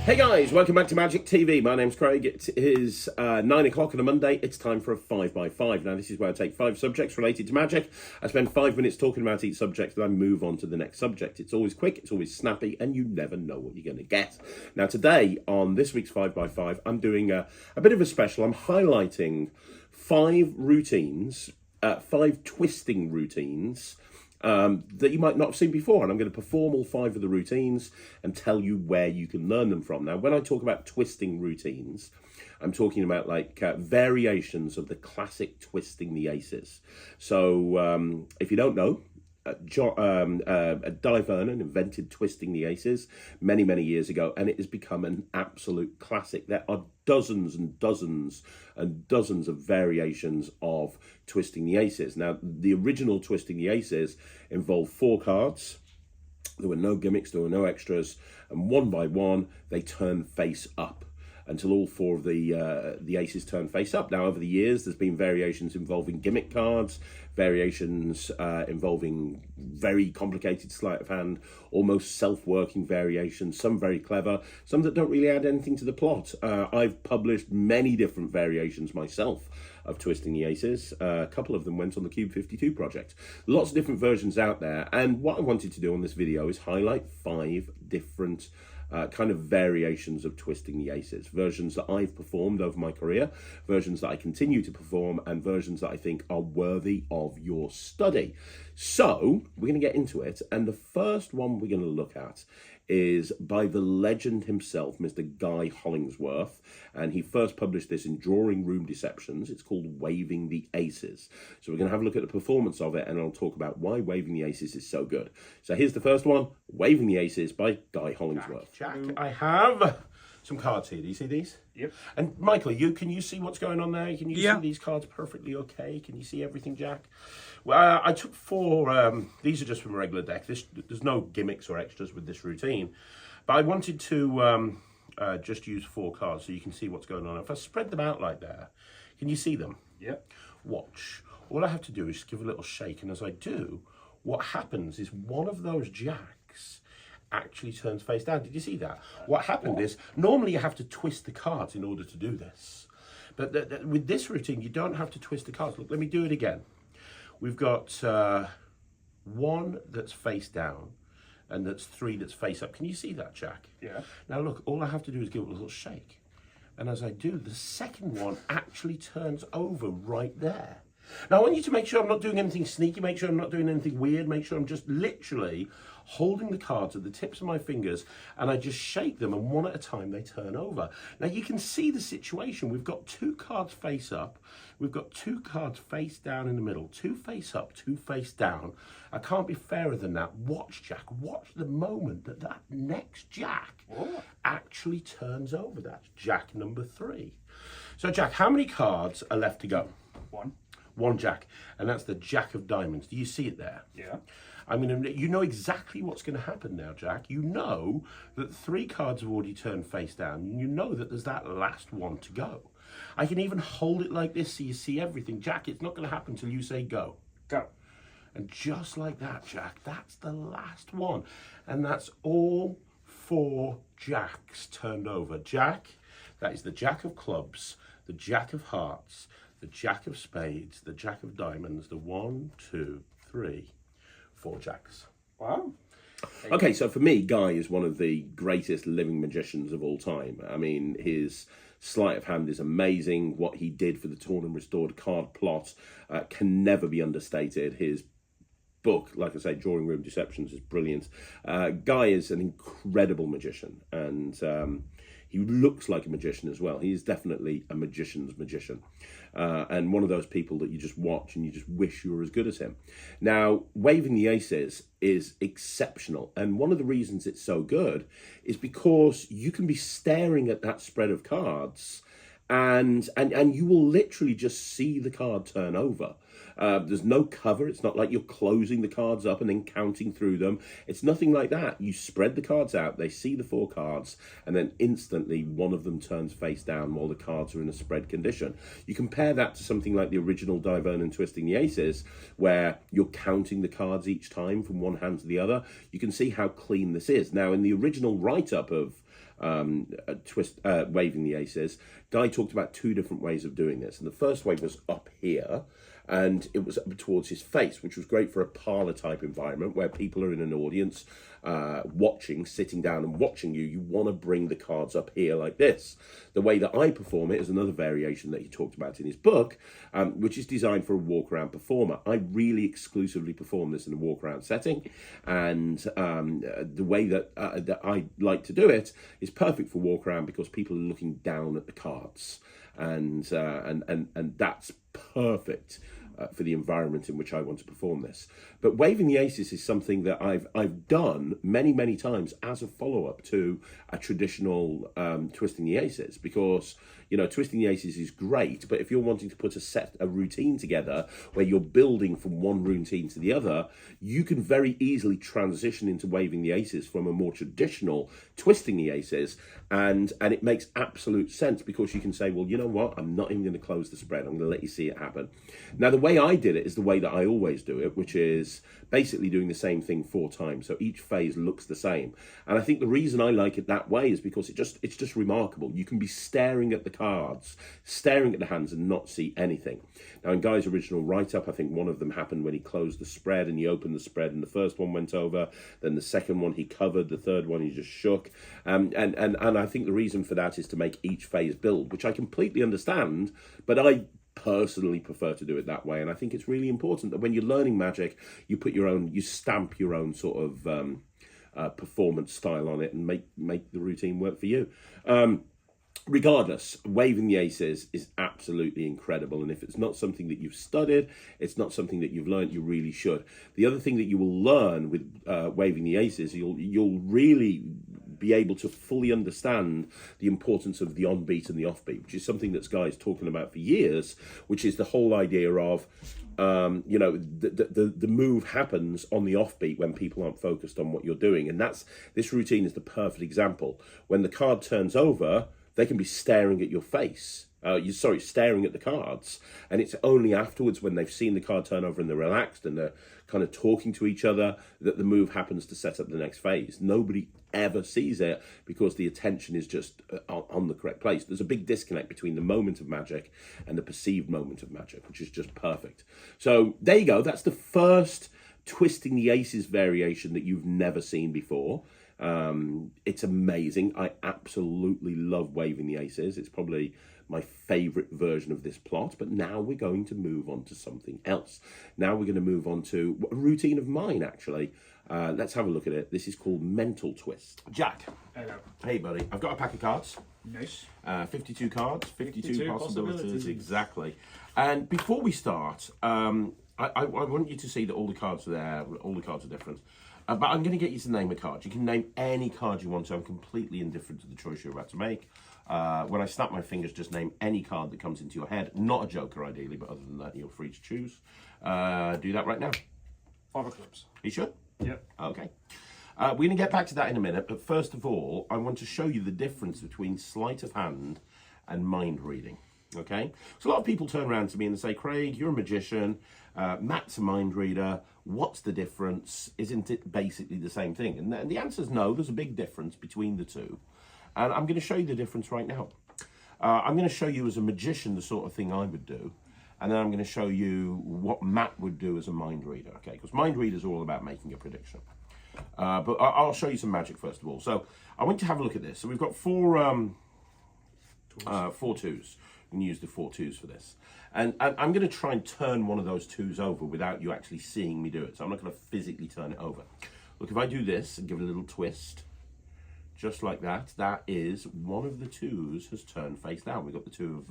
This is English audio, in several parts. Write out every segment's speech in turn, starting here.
Hey guys, welcome back to Magic TV. My name's Craig. It is 9 o'clock on a Monday. It's time for a 5x5. Now, this is where I take 5 subjects related to magic. I spend 5 minutes talking about each subject, and I move on to the next subject. It's always quick, it's always snappy, and you never know what you're going to get. Now, today, on this week's 5x5, I'm doing a bit of a special. I'm highlighting 5 routines, 5 twisting routines, that you might not have seen before, and I'm going to perform all 5 of the routines and tell you where you can learn them from. Now, when I talk about twisting routines, I'm talking about like variations of the classic twisting the aces. So if you don't know, Di Vernon invented twisting the aces many years ago, and it has become an absolute classic. There are dozens and dozens and dozens of variations of twisting the aces. Now, the original twisting the aces involved 4 cards. There were no gimmicks, there were no extras, and one by one they turn face up until all 4 of the aces turn face up. Now, over the years, there's been variations involving gimmick cards, variations involving very complicated sleight of hand, almost self-working variations, some very clever, some that don't really add anything to the plot. I've published many different variations myself of twisting the aces. A couple of them went on the Cube 52 project. Lots of different versions out there, and what I wanted to do on this video is highlight 5 different kind of variations of twisting the aces, versions that I've performed over my career, versions that I continue to perform, and versions that I think are worthy of your study. So we're going to get into it, and the first one we're going to look at is by the legend himself, Mr. Guy Hollingsworth, and he first published this in Drawing Room Deceptions. It's called Waving the Aces. So we're going to have a look at the performance of it, and I'll talk about why Waving the Aces is so good. So here's the first one, Waving the Aces by Guy Hollingsworth. Jack, I have some cards here. Do you see these? Yep. And Michael, can you see what's going on there? Can you see these cards perfectly okay? Can you see everything, Jack? Well, I took 4, these are just from a regular deck. There's no gimmicks or extras with this routine. But I wanted to just use 4 cards so you can see what's going on. If I spread them out like that, can you see them? Yep. Watch. All I have to do is give a little shake, and as I do, what happens is one of those jacks actually turns face down. Did you see that? What happened is, normally you have to twist the cards in order to do this. But with this routine, you don't have to twist the cards. Look, let me do it again. We've got 1 that's face down, and that's 3 that's face up. Can you see that, Jack? Yeah. Now look, all I have to do is give it a little shake. And as I do, the second one actually turns over right there. Now I want you to make sure I'm not doing anything sneaky, make sure I'm not doing anything weird, make sure I'm just literally holding the cards at the tips of my fingers, and I just shake them, and one at a time they turn over. Now you can see the situation. We've got 2 cards face up, we've got 2 cards face down in the middle, 2 face up, 2 face down. I can't be fairer than that. Watch, Jack, watch the moment that next jack actually turns over. That's jack number 3. So Jack, how many cards are left to go? 1 jack, and that's the jack of diamonds. Do you see it there? Yeah. You know exactly what's going to happen now, Jack. You know that 3 cards have already turned face down, and you know that there's that last one to go. I can even hold it like this so you see everything. Jack, it's not going to happen until you say go. Go. And just like that, Jack, that's the last one. And that's all 4 jacks turned over. Jack, that is the jack of clubs, the jack of hearts, the jack of spades, the jack of diamonds, the 1, 2, 3, 4 jacks. Wow. Okay, so for me, Guy is one of the greatest living magicians of all time. I mean, his sleight of hand is amazing. What he did for the Torn and Restored card plot can never be understated. His book, like I say, Drawing Room Deceptions, is brilliant. Guy is an incredible magician, and he looks like a magician as well. He is definitely a magician's magician. And one of those people that you just watch and you just wish you were as good as him. Now, Waving the Aces is exceptional. And one of the reasons it's so good is because you can be staring at that spread of cards and you will literally just see the card turn over. There's no cover. It's not like you're closing the cards up and then counting through them. It's nothing like that. You spread the cards out, they see the 4 cards, and then instantly one of them turns face down while the cards are in a spread condition. You compare that to something like the original Diverne and Twisting the Aces, where you're counting the cards each time from one hand to the other. You can see how clean this is. Now, in the original write-up of Waving the Aces, Guy talked about 2 different ways of doing this. And the first way was up here, and it was up towards his face, which was great for a parlor type environment where people are in an audience watching, sitting down and watching you. You want to bring the cards up here like this. The way that I perform it is another variation that he talked about in his book, which is designed for a walk around performer. I really exclusively perform this in a walk around setting, and the way that I like to do it is perfect for walk around because people are looking down at the cards, and that's perfect for the environment in which I want to perform this. But Waving the Aces is something that I've done many times as a follow-up to a traditional Twisting the Aces, because Twisting the Aces is great, but if you're wanting to put a routine together where you're building from one routine to the other, you can very easily transition into Waving the Aces from a more traditional Twisting the Aces, and it makes absolute sense, because you can say, well, you know what, I'm not even going to close the spread, I'm going to let you see it happen. Now, the way I did it is the way that I always do it, which is basically doing the same thing 4 times, so each phase looks the same. And I think the reason I like it that way is because it's just remarkable. You can be staring at the cards, staring at the hands, and not see anything. Now, in Guy's original write-up, I think one of them happened when he closed the spread and he opened the spread, and the first one went over, then the second one he covered, the third one he just shook. And I think the reason for that is to make each phase build, which I completely understand, but I personally prefer to do it that way. And I think it's really important that when you're learning magic, you stamp your own sort of performance style on it and make the routine work for you. Regardless, Waving the Aces is absolutely incredible, and if it's not something that you've studied, it's not something that you've learned, you really should. The other thing that you will learn with Waving the Aces, you'll really be able to fully understand the importance of the on-beat and the off-beat, which is something that Guy's talking about for years, which is the whole idea of the move happens on the offbeat when people aren't focused on what you're doing. And this routine is the perfect example. When the card turns over, they can be staring at your face. Staring at the cards. And it's only afterwards, when they've seen the card turn over and they're relaxed and they're kind of talking to each other, that the move happens to set up the next phase. Nobody ever sees it because the attention is just on the correct place. There's a big disconnect between the moment of magic and the perceived moment of magic, which is just perfect. So there you go. That's the first Twisting the Aces variation that you've never seen before. It's amazing. I absolutely love Waving the Aces. It's probably my favourite version of this plot, but now we're going to move on to something else. Now we're going to move on to a routine of mine, actually. Let's have a look at it. This is called Mental Twist. Jack. Hello. Hey, buddy. I've got a pack of cards. Nice. 52 cards, 52 possibilities. Exactly. And before we start, I want you to see that all the cards are there. All the cards are different. But I'm going to get you to name a card. You can name any card you want to. I'm completely indifferent to the choice you're about to make. When I snap my fingers, just name any card that comes into your head. Not a joker, ideally, but other than that, you're free to choose. Do that right now. 5 of clubs. You sure? Yep. Okay. We're going to get back to that in a minute, but first of all, I want to show you the difference between sleight of hand and mind reading. Okay? So a lot of people turn around to me and say, Craig, you're a magician. Matt's a mind reader. What's the difference? Isn't it basically the same thing? And the answer is no, there's a big difference between the two. And I'm going to show you the difference right now. I'm going to show you as a magician the sort of thing I would do. And then I'm going to show you what Matt would do as a mind reader. Okay, because mind readers are all about making a prediction. But I'll show you some magic first of all. So I want you to have a look at this. So we've got four twos. We can use the 4 twos for this. And I'm going to try and turn one of those twos over without you actually seeing me do it. So I'm not going to physically turn it over. Look, if I do this and give it a little twist, just like that, that is one of the twos has turned face down. We've got the two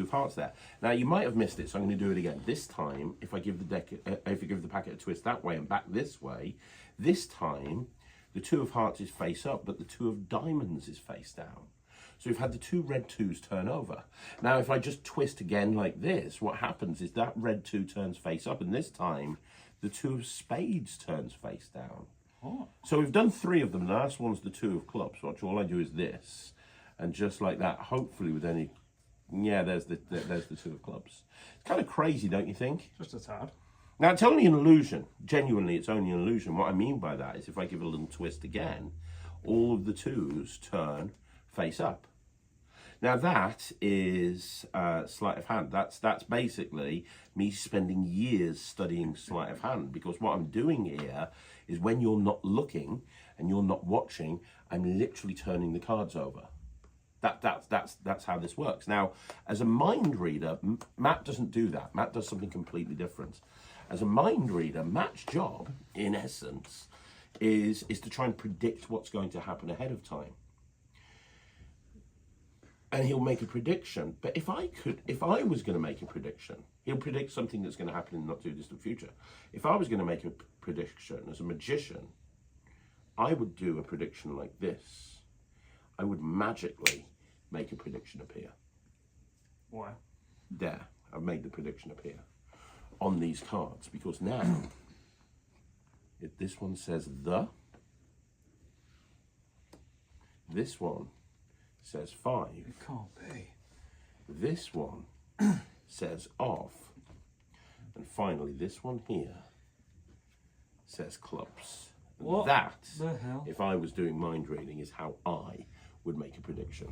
of hearts there. Now you might have missed it, so I'm going to do it again. This time, if I give the packet a twist that way and back this way, this time the 2 of hearts is face up, but the 2 of diamonds is face down. So we've had the 2 red 2s turn over. Now, if I just twist again like this, what happens is that red 2 turns face up, and this time the 2 of spades turns face down. Oh. So we've done 3 of them. The last one's the 2 of clubs. Watch, all I do is this, and just like that, hopefully with any, yeah, there's the 2 of clubs. It's kind of crazy, don't you think? Just a tad. Now, it's only an illusion. Genuinely, it's only an illusion. What I mean by that is if I give it a little twist again, all of the 2s turn face up. Now, that is sleight of hand. That's basically me spending years studying sleight of hand, because what I'm doing here is when you're not looking and you're not watching, I'm literally turning the cards over. That's how this works. Now, as a mind reader, Matt doesn't do that. Matt does something completely different. As a mind reader, Matt's job, in essence, is to try and predict what's going to happen ahead of time. And he'll make a prediction. But if I was going to make a prediction, he'll predict something that's going to happen in the not too distant future. If I was going to make a prediction as a magician, I would do a prediction like this. I would magically make a prediction appear. Why? There, I've made the prediction appear on these cards, because now, if this one says the, this one says 5. It can't be. This one says of. And finally, this one here says clubs. What That, the hell? if I was doing mind reading, is how I would make a prediction.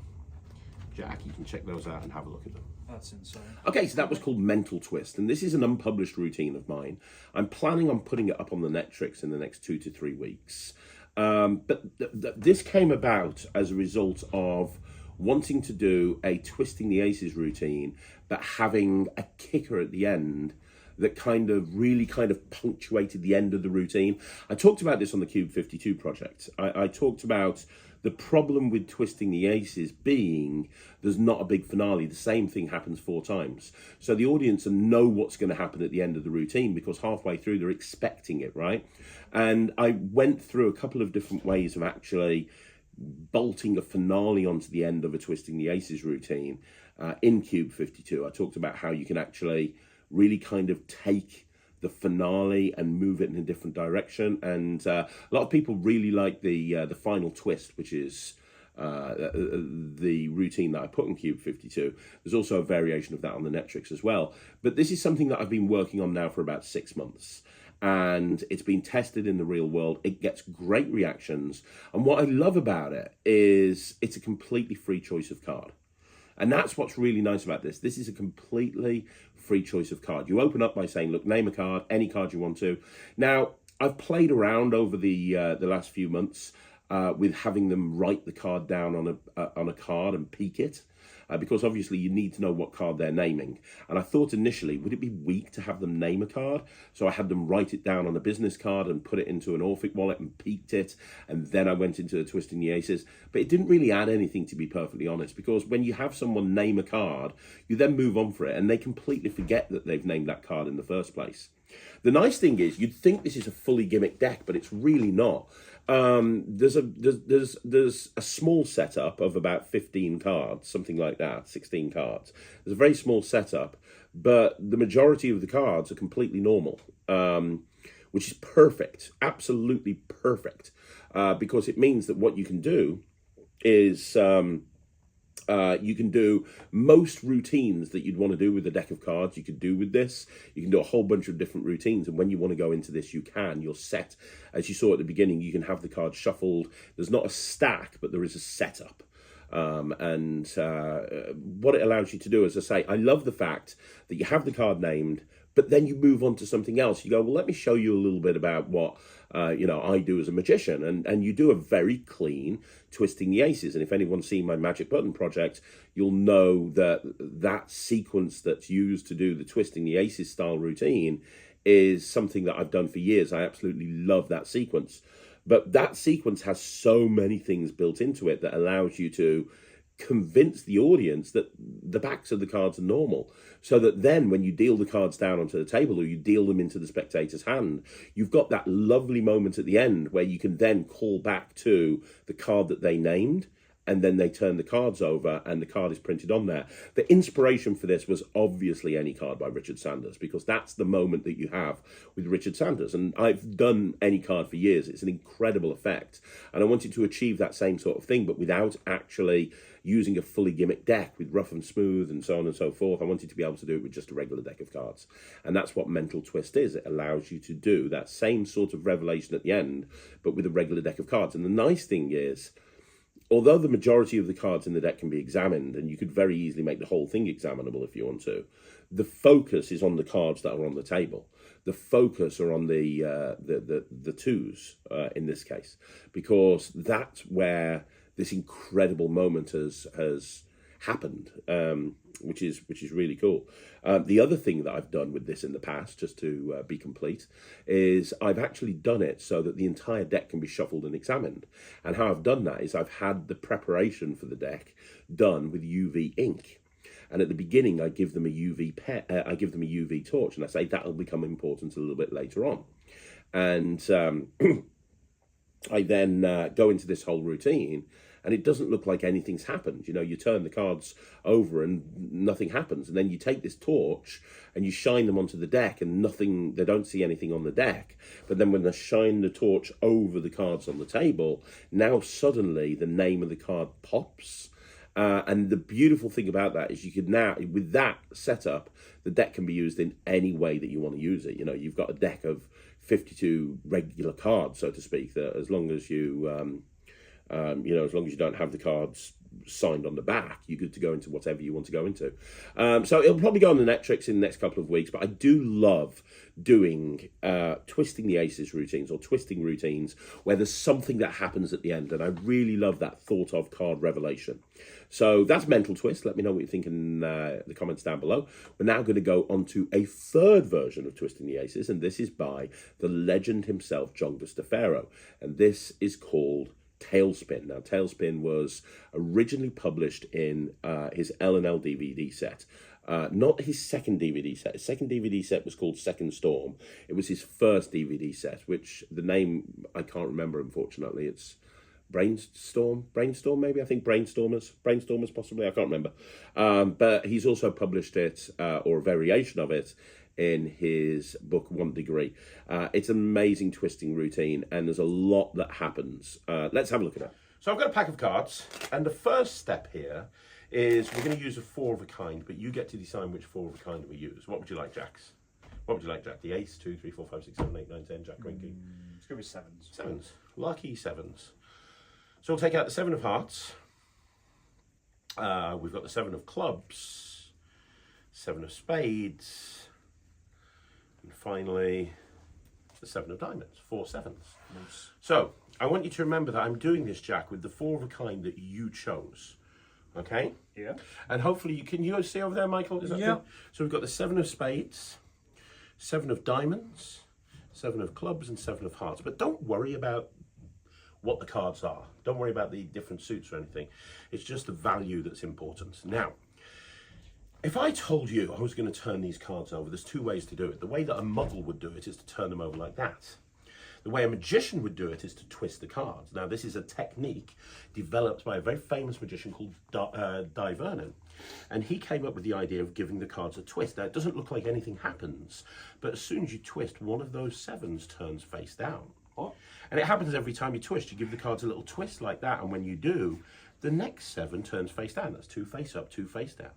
Jack, you can check those out and have a look at them. That's insane. Okay, so that was called Mental Twist, and this is an unpublished routine of mine. I'm planning on putting it up on the Netrix in the next 2 to 3 weeks. But this came about as a result of wanting to do a Twisting the Aces routine, but having a kicker at the end that really punctuated the end of the routine. I talked about this on the Cube 52 project. I talked about the problem with Twisting the Aces being there's not a big finale. The same thing happens 4 times. So the audience know what's going to happen at the end of the routine, because halfway through they're expecting it, right? And I went through a couple of different ways of actually bolting a finale onto the end of a Twisting the Aces routine in Cube 52. I talked about how you can actually really kind of take the finale and move it in a different direction, and a lot of people really like the final twist, which is the routine that I put in Cube 52. There's also a variation of that on the Netrix as well, but this is something that I've been working on now for about 6 months, and it's been tested in the real world. It gets great reactions, and what I love about it is it's a completely free choice of card. And that's what's really nice about this. This is a completely free choice of card. You open up by saying, look, name a card, any card you want to. Now, I've played around over the last few months with having them write the card down on a card and peek it. Because obviously you need to know what card they're naming. And I thought initially, would it be weak to have them name a card? So I had them write it down on a business card and put it into an Orphic wallet and peeked it. And then I went into the Twisting the Aces. But it didn't really add anything, to be perfectly honest, because when you have someone name a card, you then move on for it and they completely forget that they've named that card in the first place. The nice thing is, you'd think this is a fully gimmick deck, but it's really not. There's a small setup of about 15 cards, something like that, 16 cards. There's a very small setup, but the majority of the cards are completely normal, which is perfect, absolutely perfect, because it means that what you can do is you can do most routines that you'd want to do with a deck of cards. You could do with this. You can do a whole bunch of different routines, and when you want to go into this, you can. You're set, as you saw at the beginning. You can have the cards shuffled. There's not a stack, but there is a setup. And what it allows you to do, as I say, I love the fact that you have the card named, but then you move on to something else. You go, well, let me show you a little bit about what I do as a magician, and you do a very clean Twisting the Aces. And if anyone's seen my Magic Button project, you'll know that sequence that's used to do the Twisting the Aces style routine is something that I've done for years. I absolutely love that sequence. But that sequence has so many things built into it that allows you to convince the audience that the backs of the cards are normal, so that then when you deal the cards down onto the table or you deal them into the spectator's hand, you've got that lovely moment at the end where you can then call back to the card that they named and then they turn the cards over and the card is printed on there. The inspiration for this was obviously Any Card by Richard Sanders, because that's the moment that you have with Richard Sanders. And I've done Any Card for years. It's an incredible effect. And I wanted to achieve that same sort of thing, but without actually using a fully gimmicked deck with rough and smooth and so on and so forth. I wanted to be able to do it with just a regular deck of cards. And that's what Mental Twist is. It allows you to do that same sort of revelation at the end, but with a regular deck of cards. And the nice thing is, although the majority of the cards in the deck can be examined, and you could very easily make the whole thing examinable if you want to, the focus is on the cards that are on the table. The focus are on the twos in this case, because that's where this incredible moment has happened, which is really cool. The other thing that I've done with this in the past, just to be complete, is I've actually done it so that the entire deck can be shuffled and examined. And how I've done that is I've had the preparation for the deck done with UV ink. And at the beginning, I give them a UV torch, and I say that'll become important a little bit later on. And I then go into this whole routine, and it doesn't look like anything's happened. You know, you turn the cards over and nothing happens. And then you take this torch and you shine them onto the deck, and they don't see anything on the deck. But then when they shine the torch over the cards on the table, now suddenly the name of the card pops. And the beautiful thing about that is you could now, with that setup, the deck can be used in any way that you want to use it. You know, you've got a deck of 52 regular cards, so to speak, that as long as you... as long as you don't have the cards signed on the back, you're good to go into whatever you want to go into. So it'll probably go on the Netrix in the next couple of weeks, but I do love doing twisting the aces routines, or twisting routines where there's something that happens at the end, and I really love that thought of card revelation. So that's Mental Twist. Let me know what you think in the comments down below. We're now going to go on to a third version of Twisting the Aces, and this is by the legend himself, John Gustafaro, and this is called Tailspin. Now, Tailspin was originally published in his L&L DVD set. Not his second DVD set. His second DVD set was called Second Storm. It was his first DVD set, which the name I can't remember, unfortunately. It's Brainstorm maybe? I think Brainstormers possibly, I can't remember. But he's also published it, or a variation of it, in his book 1 Degree. It's an amazing twisting routine, and there's a lot that happens. Let's have a look at it. So I've got a pack of cards, and the first step here is we're going to use a 4 of a kind, but you get to decide which 4 of a kind we use. What would you like, Jacks? What would you like, Jack? The ace, 2, 3, 4, 5, 6, 7, 8, 9, 10, Jack, Queen, King. It's going to be sevens. Sevens. Lucky sevens. So we'll take out the 7 of hearts. We've got the 7 of clubs, 7 of spades, and finally the 7 of diamonds, 4 sevens. Nice. So I want you to remember that I'm doing this, Jack, with the 4 of a kind that you chose. Okay? Yeah. And hopefully can you see over there, Michael? Is that Yeah. good? So we've got the 7 of spades, 7 of diamonds, 7 of clubs, and 7 of hearts. But don't worry about what the cards are. Don't worry about the different suits or anything. It's just the value that's important. Now, if I told you I was going to turn these cards over, there's 2 ways to do it. The way that a muggle would do it is to turn them over like that. The way a magician would do it is to twist the cards. Now, this is a technique developed by a very famous magician called Di Vernon. And he came up with the idea of giving the cards a twist. Now, it doesn't look like anything happens, but as soon as you twist, one of those sevens turns face down. What? And it happens every time you twist. You give the cards a little twist like that, and when you do, the next 7 turns face down. That's 2 face up, 2 face down.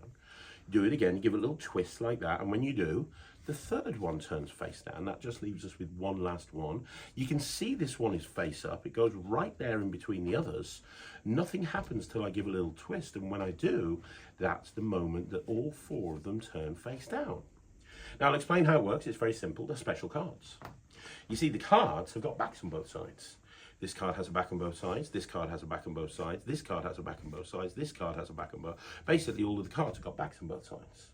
Do it again, you give it a little twist like that, and when you do, the third one turns face down. That just leaves us with one last one. You can see this one is face up. It goes right there in between the others. Nothing happens till I give a little twist, and when I do, that's the moment that all 4 of them turn face down. Now, I'll explain how it works. It's very simple. They're special cards. You see, the cards have got backs on both sides. This card has a back on both sides. This card has a back on both sides. This card has a back on both sides. This card has a back on both. Basically, all of the cards have got backs on both sides.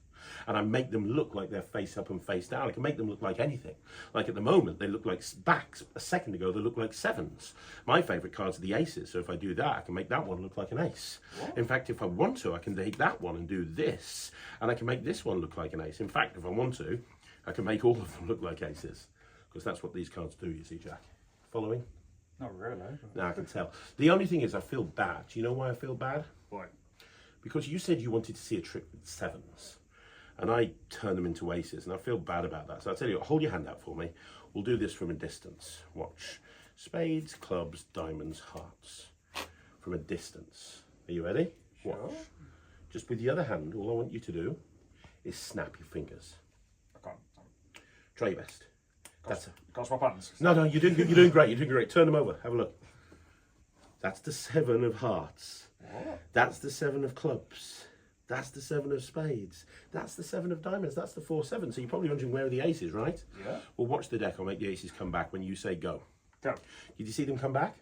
And I make them look like they're face up and face down. I can make them look like anything. Like at the moment, they look like backs. A second ago, they look like sevens. My favourite cards are the aces. So if I do that, I can make that one look like an ace. What? In fact, if I want to, I can take that one and do this. And I can make this one look like an ace. In fact, if I want to, I can make all of them look like aces. Because that's what these cards do, you see, Jack. Following? Not really. Now I can tell. The only thing is I feel bad. Do you know why I feel bad? Why? Because you said you wanted to see a trick with sevens. And I turn them into aces, and I feel bad about that. So I'll tell you what, hold your hand out for me. We'll do this from a distance. Watch. Spades, clubs, diamonds, hearts. From a distance. Are you ready? Sure. Watch. Just with the other hand, all I want you to do is snap your fingers. I can't. Try your best. That's it. Can't swap hands. No, you're doing good. You're doing great. You're doing great. Turn them over. Have a look. That's the 7 of hearts. What? That's the 7 of clubs. That's the 7 of spades. That's the 7 of diamonds. That's the 4-7. So you're probably wondering where are the aces, right? Yeah. Well, watch the deck. I'll make the aces come back when you say go. Go. Did you see them come back?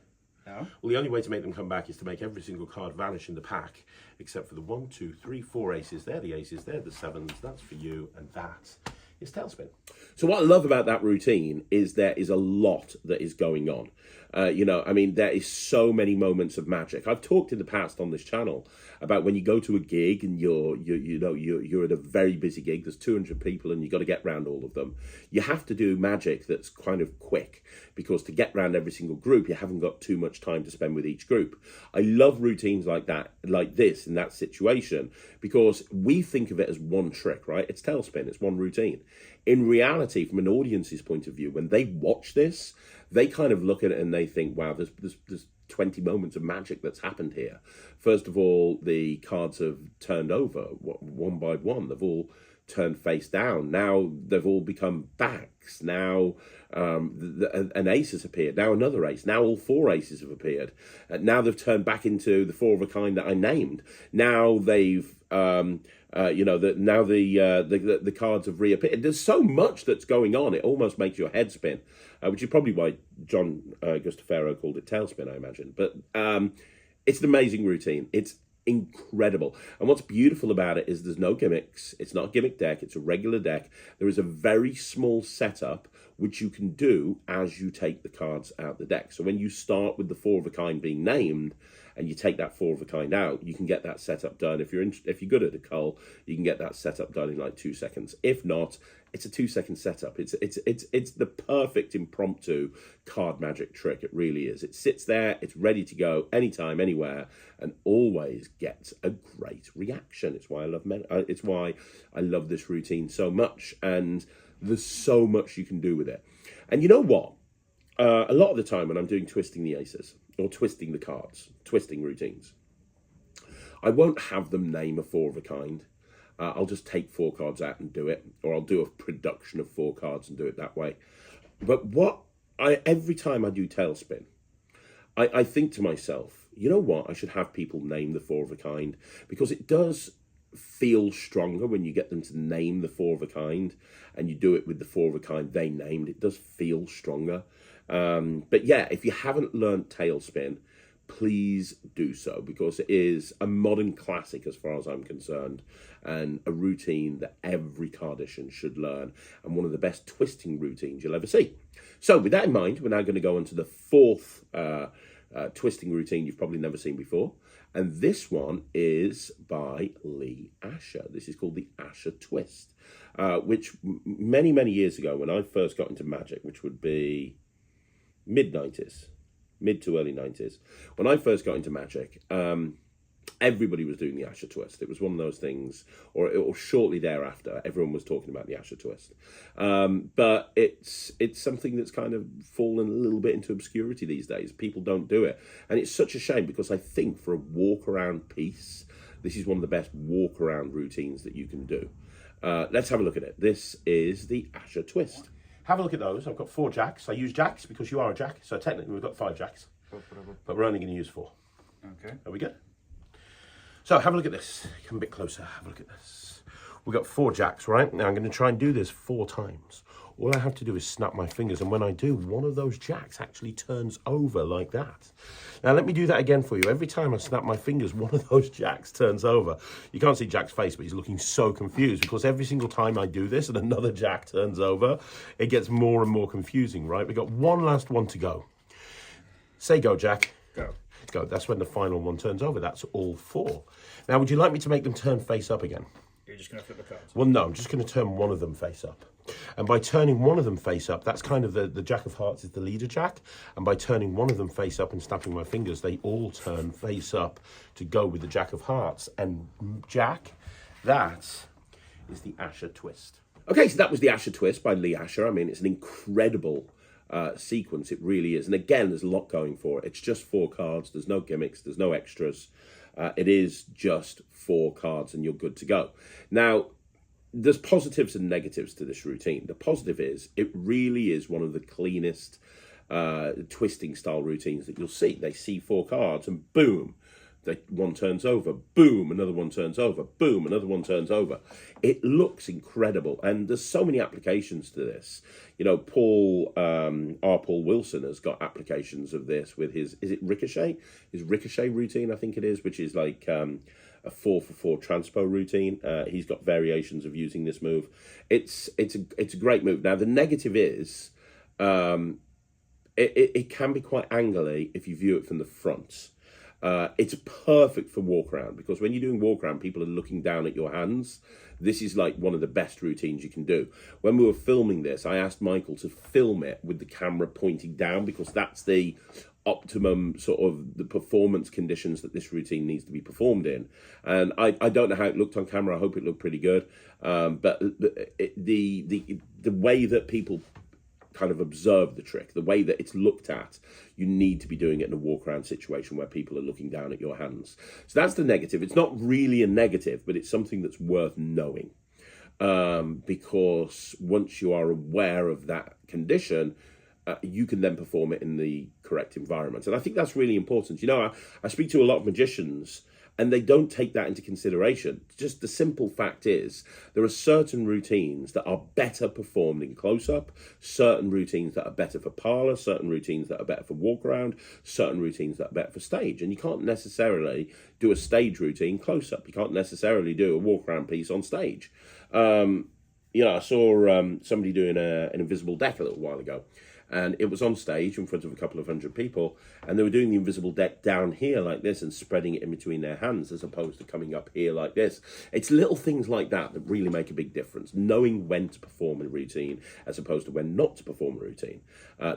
No. Well, the only way to make them come back is to make every single card vanish in the pack, except for the 1, 2, 3, 4 aces. They're the aces. They're the 7s. That's for you. And that is Tailspin. So what I love about that routine is there is a lot that is going on. There is so many moments of magic. I've talked in the past on this channel about when you go to a gig and you're at a very busy gig. There's 200 people and you've got to get round all of them. You have to do magic that's kind of quick because to get round every single group, you haven't got too much time to spend with each group. I love routines like that, like this in that situation, because we think of it as one trick, right? It's Tailspin. It's one routine. In reality, from an audience's point of view, when they watch this, they kind of look at it and they think, wow, there's 20 moments of magic that's happened here. First of all, the cards have turned over one by one. They've all turned face down. Now they've all become backs. Now an ace has appeared. Now another ace. Now all 4 aces have appeared. Now they've turned back into the 4 of a kind that I named. Now they've the cards have reappeared. There's so much that's going on. It almost makes your head spin, which is probably why John Gustafaro called it Tailspin, I imagine. But it's an amazing routine. It's incredible. And what's beautiful about it is there's no gimmicks. It's not a gimmick deck. It's a regular deck. There is a very small setup which you can do as you take the cards out the deck. So when you start with the 4 of a kind being named and you take that 4 of a kind out, you can get that setup done. If you're good at a cull, you can get that setup done in like 2 seconds. If not, it's a 2-second setup. It's the perfect impromptu card magic trick. It really is. It sits there, it's ready to go anytime, anywhere, and always gets a great reaction. It's why I love this routine so much, and there's so much you can do with it. And you know what? A lot of the time when I'm doing twisting the aces or twisting the cards, twisting routines, I won't have them name a 4 of a kind. I'll just take 4 cards out and do it, or I'll do a production of 4 cards and do it that way. But every time I do Tailspin, I think to myself, you know what? I should have people name the 4 of a kind, because it does feel stronger when you get them to name the 4 of a kind and you do it with the 4 of a kind they named. It does feel stronger. But yeah, if you haven't learnt Tailspin, please do so, because it is a modern classic as far as I'm concerned, and a routine that every cardician should learn, and one of the best twisting routines you'll ever see. So with that in mind, we're now going to go on to the 4th twisting routine you've probably never seen before, and this one is by Lee Asher. This is called the Asher Twist, which many years ago when I first got into magic, which would be mid to early 90s. When I first got into magic, everybody was doing the Asher Twist. It was one of those things, or shortly thereafter, everyone was talking about the Asher Twist. But it's something that's kind of fallen a little bit into obscurity these days. People don't do it. And it's such a shame, because I think for a walk-around piece, this is one of the best walk-around routines that you can do. Let's have a look at it. This is the Asher Twist. Have a look at those. I've got 4 jacks. I use jacks because you are a jack. So technically we've got 5 jacks. But we're only going to use 4. Okay. Are we good? So have a look at this. Come a bit closer. Have a look at this. We've got 4 jacks, right? Now I'm going to try and do this 4 times. All I have to do is snap my fingers, and when I do, one of those jacks actually turns over like that. Now let me do that again for you. Every time I snap my fingers, one of those jacks turns over. You can't see Jack's face, but he's looking so confused, because every single time I do this and another jack turns over, it gets more and more confusing, right? We've got one last one to go. Say go, Jack. Go. Go. That's when the final one turns over. That's all 4. Now, would you like me to make them turn face up again? You're just going to flip the cards. Well, no, I'm just going to turn one of them face up. And by turning one of them face up, that's kind of the Jack of Hearts is the leader Jack. And by turning one of them face up and snapping my fingers, they all turn face up to go with the Jack of Hearts. And Jack, that is the Asher twist. Okay, so that was the Asher twist by Lee Asher. I mean, it's an incredible sequence. It really is. And again, there's a lot going for it. It's just 4 cards. There's no gimmicks. There's no extras. It is just 4 cards and you're good to go. Now, there's positives and negatives to this routine. The positive is it really is one of the cleanest twisting style routines that you'll see. They see 4 cards and boom, one turns over, boom, another one turns over, boom, another one turns over. It looks incredible, and there's so many applications to this. You know, Paul Wilson has got applications of this with his, is it Ricochet? His Ricochet routine, I think it is, which is like a 4-for-4 transpo routine. He's got variations of using this move. It's a great move. Now, the negative is it can be quite angly if you view it from the front. It's perfect for walk around, because when you're doing walk around, people are looking down at your hands. This is like one of the best routines you can do. When we were filming this, I asked Michael to film it with the camera pointing down, because that's the optimum sort of the performance conditions that this routine needs to be performed in. And I don't know how it looked on camera. I hope it looked pretty good. But the way that people kind of observe the trick, the way that it's looked at, you need to be doing it in a walk around situation where people are looking down at your hands. So that's the negative. It's not really a negative, but it's something that's worth knowing, because once you are aware of that condition, you can then perform it in the correct environment. And I think that's really important. You know, I speak to a lot of magicians and they don't take that into consideration. Just the simple fact is, there are certain routines that are better performed in close-up, certain routines that are better for parlor, certain routines that are better for walk-around, certain routines that are better for stage. And you can't necessarily do a stage routine close-up. You can't necessarily do a walk-around piece on stage. You know, I saw somebody doing an invisible deck a little while ago. And it was on stage in front of a couple of hundred people, and they were doing the invisible deck down here like this and spreading it in between their hands, as opposed to coming up here like this. It's little things like that that really make a big difference. Knowing when to perform a routine as opposed to when not to perform a routine.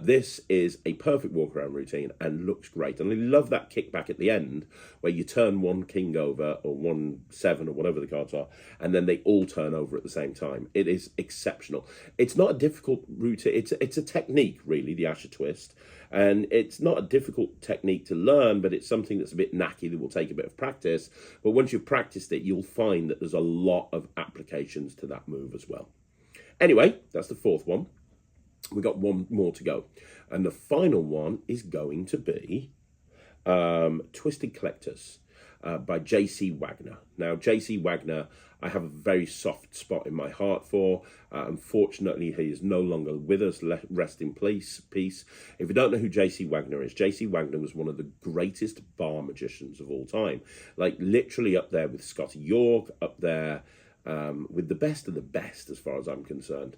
This is a perfect walk-around routine and looks great. And I love that kickback at the end where you turn one king over, or 1-7 or whatever the cards are, and then they all turn over at the same time. It is exceptional. It's not a difficult routine. It's a technique, really, the Asher twist. And it's not a difficult technique to learn, but it's something that's a bit knacky that will take a bit of practice. But once you've practiced it, you'll find that there's a lot of applications to that move as well. Anyway, that's the 4th one. We've got one more to go. And the final one is going to be Twisted Collectors by J.C. Wagner. Now, J.C. Wagner, I have a very soft spot in my heart for. Unfortunately, he is no longer with us. Rest in peace. If you don't know who J.C. Wagner is, J.C. Wagner was one of the greatest bar magicians of all time. Like, literally up there with Scotty York, up there with the best of the best, as far as I'm concerned.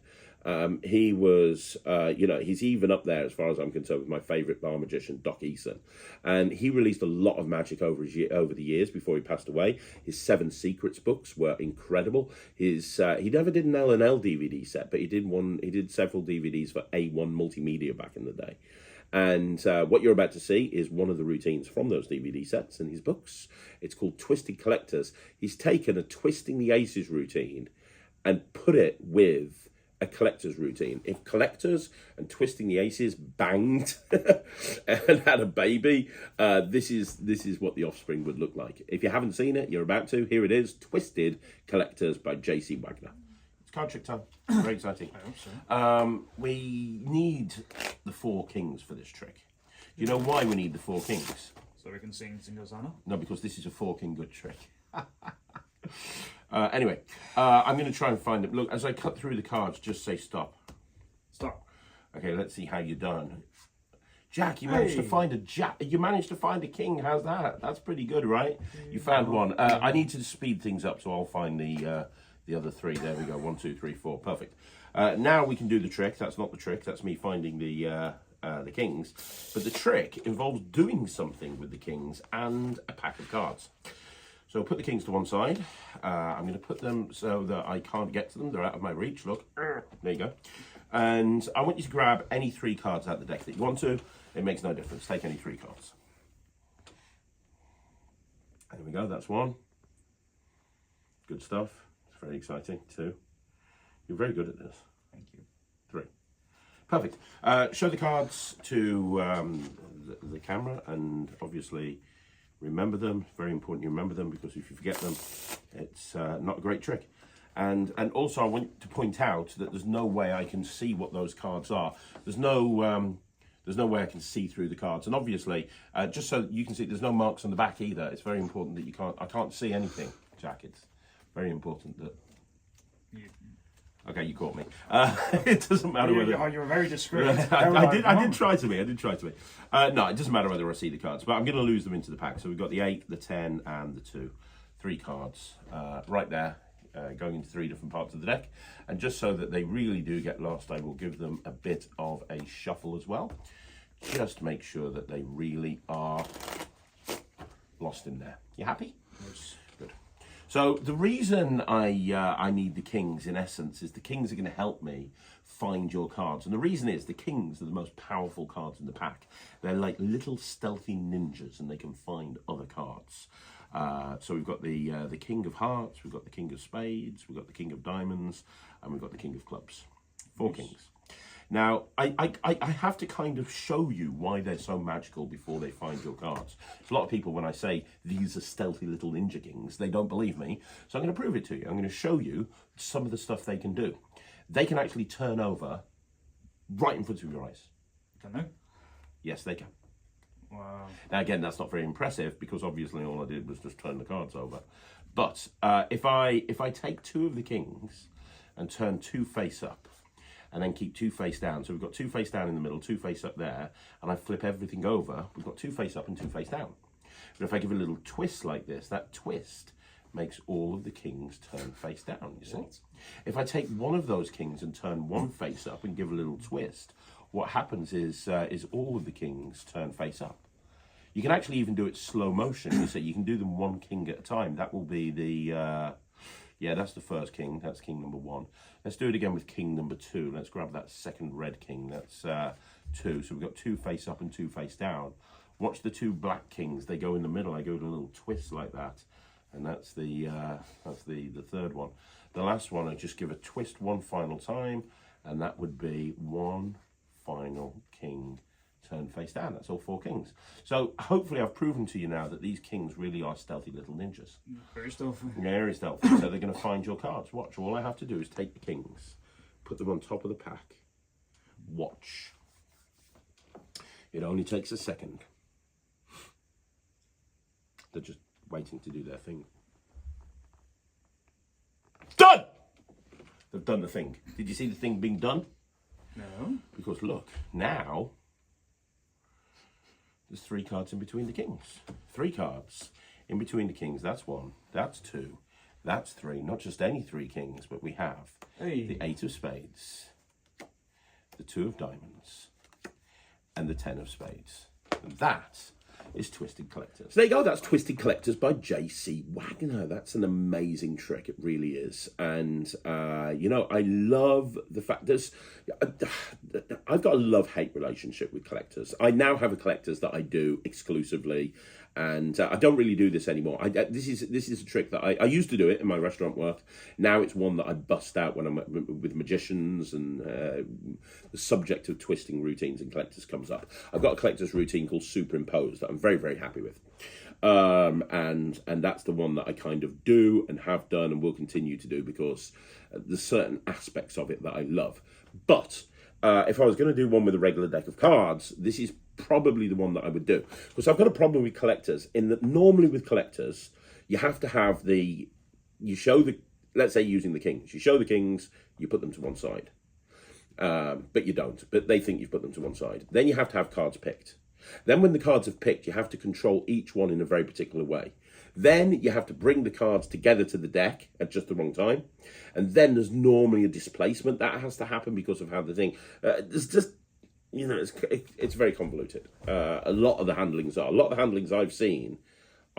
He was, you know, he's even up there, as far as I'm concerned, with my favourite bar magician, Doc Eason. And he released a lot of magic over the years before he passed away. His 7 Secrets books were incredible. He never did an L&L DVD set, but he did several DVDs for A1 Multimedia back in the day. And what you're about to see is one of the routines from those DVD sets in his books. It's called Twisted Collectors. He's taken a Twisting the Aces routine and put it with a collector's routine. If Collectors and Twisting the Aces banged and had a baby, this is what the offspring would look like. If you haven't seen it, you're about to. Here it is, Twisted Collectors by J.C. Wagner. It's card trick time. Very exciting. I hope so. We need the 4 kings for this trick. Do you know why we need the 4 kings? So we can sing Singosana? No, because this is a 4 king good trick. Anyway, I'm going to try and find it. Look, as I cut through the cards, just say stop. Stop. Okay, let's see how you're done. Jack, you managed to find a jack. You managed to find a king. How's that? That's pretty good, right? You found one. I need to speed things up, so I'll find the other 3. There we go. 1, 2, 3, 4. Perfect. Now we can do the trick. That's not the trick. That's me finding the kings. But the trick involves doing something with the kings and a pack of cards. So put the kings to one side. I'm going to put them so that I can't get to them. They're out of my reach. Look, there you go. And I want you to grab any 3 cards out of the deck that you want to. It makes no difference. Take any 3 cards. There we go. That's 1. Good stuff. It's very exciting. 2. You're very good at this. Thank you. 3. Perfect. Show the cards to the camera, and obviously remember them. Very important you remember them, because if you forget them, it's not a great trick. And also I want to point out that there's no way I can see what those cards are. There's no way I can see through the cards. And obviously, just so you can see, there's no marks on the back either. It's very important that I can't see anything, Jack. It's very important that... Okay, you caught me. It doesn't matter whether... You're very discreet. I did try to be. No, it doesn't matter whether I see the cards, but I'm going to lose them into the pack. So we've got the 8, the 10, and the 2. 3 cards right there, going into 3 different parts of the deck. And just so that they really do get lost, I will give them a bit of a shuffle as well. Just make sure that they really are lost in there. You happy? Yes. Good. So the reason I need the kings, in essence, is the kings are going to help me find your cards. And the reason is the kings are the most powerful cards in the pack. They're like little stealthy ninjas, and they can find other cards. So we've got the king of hearts, we've got the king of spades, we've got the king of diamonds, and we've got the king of clubs. 4 kings. Now, I have to kind of show you why they're so magical before they find your cards. A lot of people, when I say these are stealthy little ninja kings, they don't believe me. So I'm going to prove it to you. I'm going to show you some of the stuff they can do. They can actually turn over right in front of your eyes. Can they? Yes, they can. Wow. Now, again, that's not very impressive, because obviously all I did was just turn the cards over. But if I take 2 of the kings and turn 2 face up, and then keep 2 face down. So we've got 2 face down in the middle, 2 face up there, and I flip everything over. We've got 2 face up and 2 face down. But if I give a little twist like this, that twist makes all of the kings turn face down, you see? What? If I take one of those kings and turn 1 face up and give a little twist, what happens is all of the kings turn face up. You can actually even do it slow motion. You see, you can do them 1 king at a time. That will be the... yeah, that's the first king. That's king number 1. Let's do it again with king number 2. Let's grab that second red king. That's 2. So we've got 2 face up and 2 face down. Watch the 2 black kings. They go in the middle. I go to a little twist like that, and that's the third one. The last one, I just give a twist 1 final time, and that would be 1 final king turn face down. That's all 4 kings. So hopefully I've proven to you now that these kings really are stealthy little ninjas. Very stealthy. Very stealthy. So they're going to find your cards. Watch. All I have to do is take the kings, put them on top of the pack. Watch. It only takes a second. They're just waiting to do their thing. Done! They've done the thing. Did you see the thing being done? No. Because look, now there's 3 cards in between the kings. 3 cards in between the kings. That's 1. That's 2. That's 3. Not just any 3 kings, but we have the 8 of spades, the 2 of diamonds, and the 10 of spades. And that is Twisted Collectors. So there you go. That's Twisted Collectors by J.C. Wagner. That's an amazing trick. It really is. And, you know, I love the fact there's... I've got a love-hate relationship with collectors. I now have a collectors that I do exclusively, and I don't really do this anymore. This is a trick that I used to do it in my restaurant work. Now it's one that I bust out when I'm with magicians, and the subject of twisting routines and collectors comes up. I've got a collector's routine called Superimpose that I'm very, very happy with. And that's the one that I kind of do and have done and will continue to do, because there's certain aspects of it that I love. But if I was going to do one with a regular deck of cards, this is probably the one that I would do. Because I've got a problem with collectors in that normally with collectors, you have to have let's say using the kings. You show the kings, you put them to one side. But you don't. But they think you've put them to one side. Then you have to have cards picked. Then when the cards are picked, you have to control each one in a very particular way. Then you have to bring the cards together to the deck at just the wrong time. And then there's normally a displacement. That has to happen because of how the thing... there's just... You know, it's very convoluted. A lot of the handlings I've seen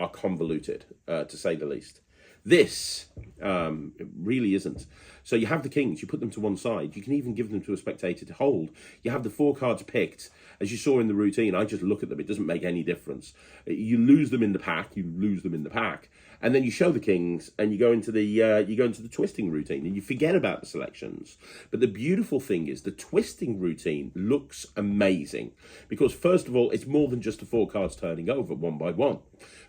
are convoluted, to say the least. This it really isn't. So you have the kings, you put them to one side. You can even give them to a spectator to hold. You have the 4 cards picked. As you saw in the routine, I just look at them. It doesn't make any difference. You lose them in the pack. You lose them in the pack. And then you show the kings, and you go into the twisting routine, and you forget about the selections. But the beautiful thing is the twisting routine looks amazing because, first of all, it's more than just the 4 cards turning over one by one.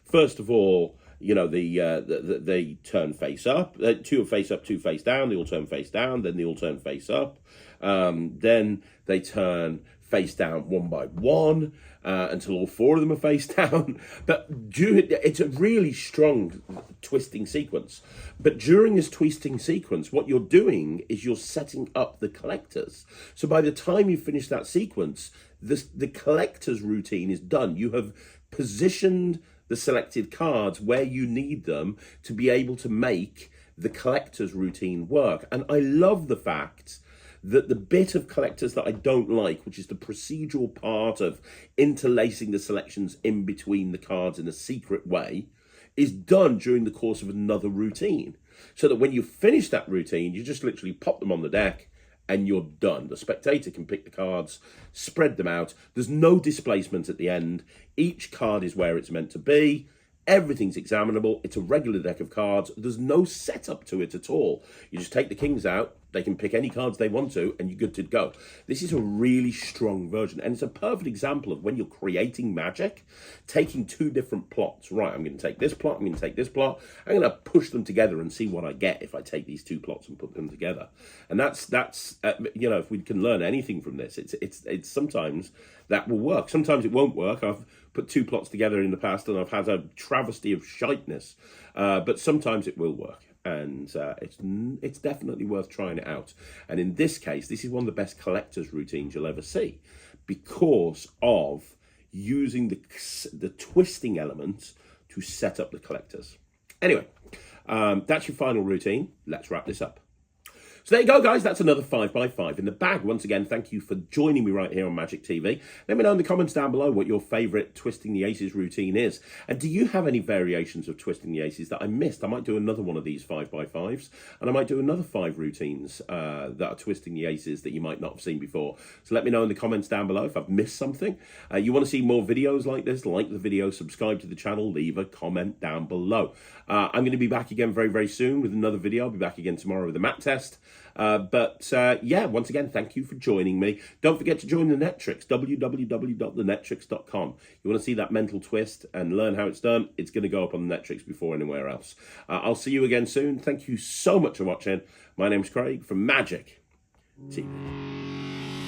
First of all, you know, they turn face up. 2 face up, 2 face down. They all turn face down. Then they all turn face up. Then they turn face down one by one until all 4 of them are face down. But it's a really strong twisting sequence. But during this twisting sequence, what you're doing is you're setting up the collectors. So by the time you finish that sequence, the collector's routine is done. You have positioned the selected cards where you need them to be able to make the collector's routine work. And I love the fact that the bit of collectors that I don't like, which is the procedural part of interlacing the selections in between the cards in a secret way, is done during the course of another routine. So that when you finish that routine, you just literally pop them on the deck and you're done. The spectator can pick the cards, spread them out. There's no displacement at the end. Each card is where it's meant to be. Everything's examinable. It's a regular deck of cards. There's no setup to it at all. You just take the kings out. They can pick any cards they want to, and you're good to go. This is a really strong version, and it's a perfect example of when you're creating magic, taking 2 different plots. Right, I'm going to take this plot, I'm going to take this plot. I'm going to push them together and see what I get if I take these 2 plots and put them together. And that's you know, if we can learn anything from this, it's sometimes that will work. Sometimes it won't work. I've put 2 plots together in the past, and I've had a travesty of shiteness. But sometimes it will work. And it's definitely worth trying it out. And in this case, this is one of the best collector's routines you'll ever see because of using the twisting element to set up the collectors. Anyway, that's your final routine. Let's wrap this up. So there you go, guys. That's another 5x5 in the bag. Once again, thank you for joining me right here on Magic TV. Let me know in the comments down below what your favourite Twisting the Aces routine is. And do you have any variations of Twisting the Aces that I missed? I might do another one of these 5x5s. And I might do another 5 routines that are Twisting the Aces that you might not have seen before. So let me know in the comments down below if I've missed something. You want to see more videos like this? Like the video, subscribe to the channel, leave a comment down below. I'm going to be back again very, very soon with another video. I'll be back again tomorrow with a mat test. Yeah, once again, thank you for joining me. Don't forget to join the Netrix, www.thenetrix.com. You want to see that mental twist and learn how it's done? It's going to go up on the Netrix before anywhere else. I'll see you again soon. Thank you so much for watching. My name's Craig from Magic TV.